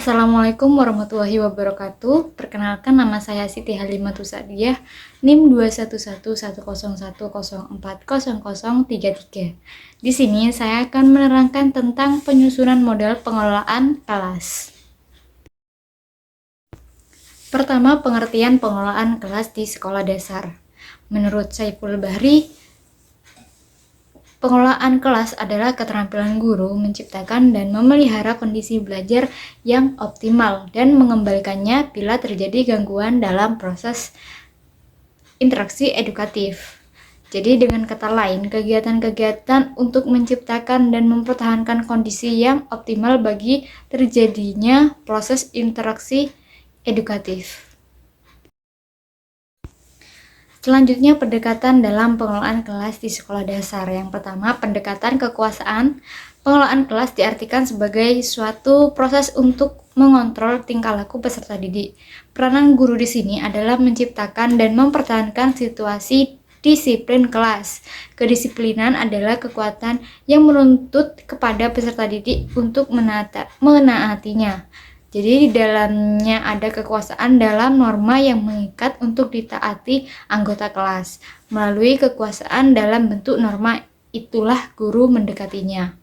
Assalamualaikum warahmatullahi wabarakatuh. Perkenalkan, nama saya Siti Halimatus Sa'diyah, NIM 21110104033. Di sini saya akan menerangkan tentang penyusunan model pengelolaan kelas. Pertama, pengertian pengelolaan kelas di sekolah dasar. Menurut Saiful Bahri, pengelolaan kelas adalah keterampilan guru menciptakan dan memelihara kondisi belajar yang optimal dan mengembalikannya bila terjadi gangguan dalam proses interaksi edukatif. Jadi dengan kata lain, kegiatan-kegiatan untuk menciptakan dan mempertahankan kondisi yang optimal bagi terjadinya proses interaksi edukatif. Selanjutnya, pendekatan dalam pengelolaan kelas di sekolah dasar. Yang pertama, pendekatan kekuasaan. Pengelolaan kelas diartikan sebagai suatu proses untuk mengontrol tingkah laku peserta didik. Peranan guru di sini adalah menciptakan dan mempertahankan situasi disiplin kelas. Kedisiplinan adalah kekuatan yang menuntut kepada peserta didik untuk menaatinya. Jadi di dalamnya ada kekuasaan dalam norma yang mengikat untuk ditaati anggota kelas. Melalui kekuasaan dalam bentuk norma itulah guru mendekatinya.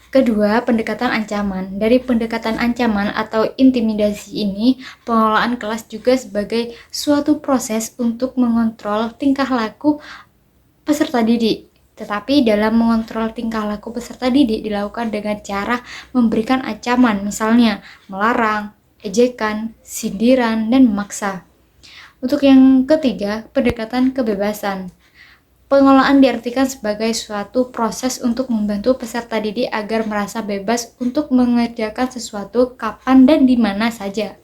Kedua, pendekatan ancaman. Dari pendekatan ancaman atau intimidasi ini, pengelolaan kelas juga sebagai suatu proses untuk mengontrol tingkah laku peserta didik. Tetapi dalam mengontrol tingkah laku peserta didik dilakukan dengan cara memberikan ancaman, misalnya melarang, ejekan, sindiran, dan memaksa. Untuk yang ketiga, pendekatan kebebasan. Pengelolaan diartikan sebagai suatu proses untuk membantu peserta didik agar merasa bebas untuk mengerjakan sesuatu kapan dan di mana saja.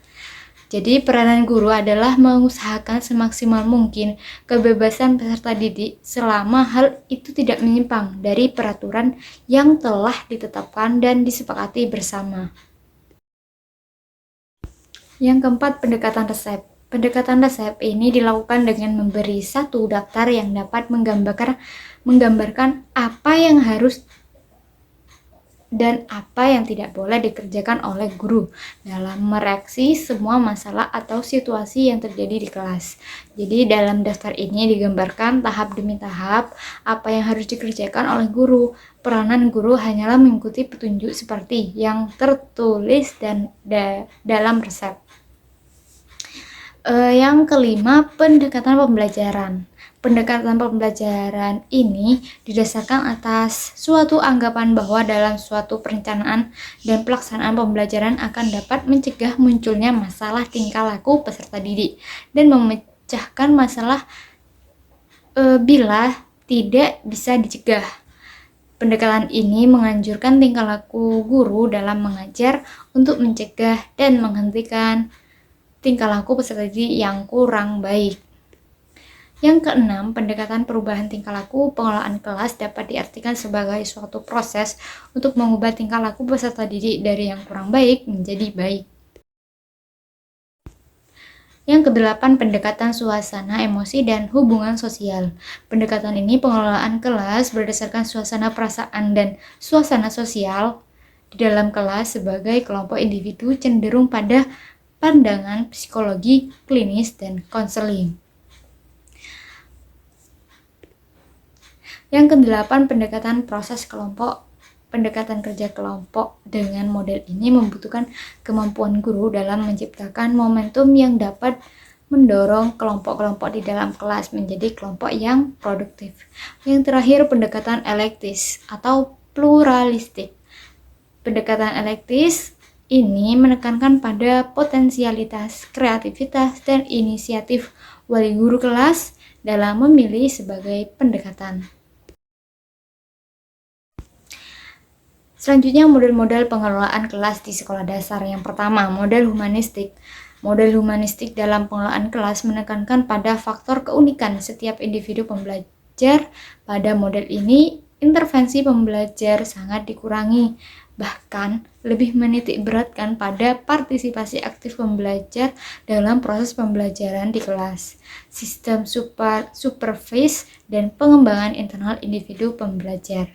Jadi peranan guru adalah mengusahakan semaksimal mungkin kebebasan peserta didik selama hal itu tidak menyimpang dari peraturan yang telah ditetapkan dan disepakati bersama. Yang keempat, pendekatan resep. Pendekatan resep ini dilakukan dengan memberi satu daftar yang dapat menggambarkan apa yang harus dan apa yang tidak boleh dikerjakan oleh guru dalam mereaksi semua masalah atau situasi yang terjadi di kelas. Jadi dalam daftar ini digambarkan tahap demi tahap apa yang harus dikerjakan oleh guru. Peranan guru hanyalah mengikuti petunjuk seperti yang tertulis dan dalam resep. Yang kelima, pendekatan pembelajaran. Pendekatan pembelajaran ini didasarkan atas suatu anggapan bahwa dalam suatu perencanaan dan pelaksanaan pembelajaran akan dapat mencegah munculnya masalah tingkah laku peserta didik dan memecahkan masalah bila tidak bisa dicegah. Pendekatan ini menganjurkan tingkah laku guru dalam mengajar untuk mencegah dan menghentikan tingkah laku peserta didik yang kurang baik. Yang keenam, pendekatan perubahan tingkah laku. Pengelolaan kelas dapat diartikan sebagai suatu proses untuk mengubah tingkah laku peserta didik dari yang kurang baik menjadi baik. Yang kedelapan, pendekatan suasana, emosi, dan hubungan sosial. Pendekatan ini pengelolaan kelas berdasarkan suasana perasaan dan suasana sosial di dalam kelas sebagai kelompok individu cenderung pada pandangan psikologi, klinis, dan konseling. Yang kedelapan, pendekatan proses kelompok. Pendekatan kerja kelompok dengan model ini membutuhkan kemampuan guru dalam menciptakan momentum yang dapat mendorong kelompok-kelompok di dalam kelas menjadi kelompok yang produktif. Yang terakhir, pendekatan elektis atau pluralistik. Pendekatan elektis ini menekankan pada potensialitas, kreativitas, dan inisiatif wali guru kelas dalam memilih sebagai pendekatan. Selanjutnya, model-model pengelolaan kelas di sekolah dasar. Yang pertama, model humanistik. Model humanistik dalam pengelolaan kelas menekankan pada faktor keunikan setiap individu pembelajar. Pada model ini, intervensi pembelajar sangat dikurangi, bahkan lebih menitik beratkan pada partisipasi aktif pembelajar dalam proses pembelajaran di kelas, sistem supervisi, dan pengembangan internal individu pembelajar.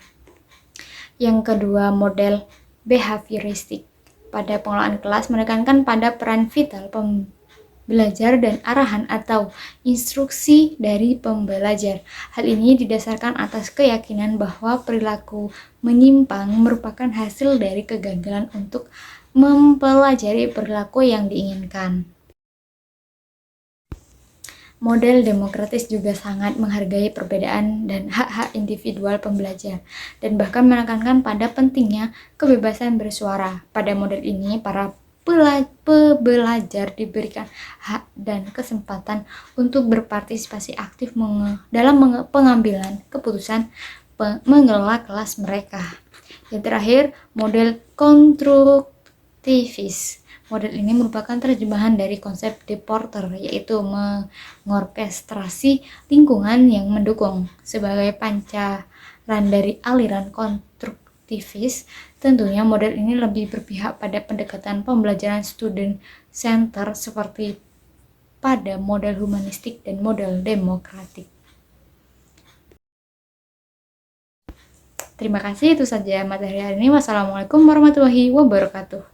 Yang kedua, model behavioristik. pada pengelolaan kelas menekankan pada peran vital pembelajar dan arahan atau instruksi dari pembelajar. Hal ini didasarkan atas keyakinan bahwa perilaku menyimpang merupakan hasil dari kegagalan untuk mempelajari perilaku yang diinginkan. Model demokratis juga sangat menghargai perbedaan dan hak-hak individual pembelajar, dan bahkan menekankan pada pentingnya kebebasan bersuara. Pada model ini, para pembelajar diberikan hak dan kesempatan untuk berpartisipasi aktif dalam pengambilan keputusan mengelola kelas mereka. Yang terakhir, model konstruktivis. Model ini merupakan terjemahan dari konsep De Porter, yaitu mengorkestrasi lingkungan yang mendukung. Sebagai pancaran dari aliran konstruktivis, tentunya model ini lebih berpihak pada pendekatan pembelajaran student center seperti pada model humanistik dan model demokratik. Terima kasih, itu saja materi hari ini. Wassalamualaikum warahmatullahi wabarakatuh.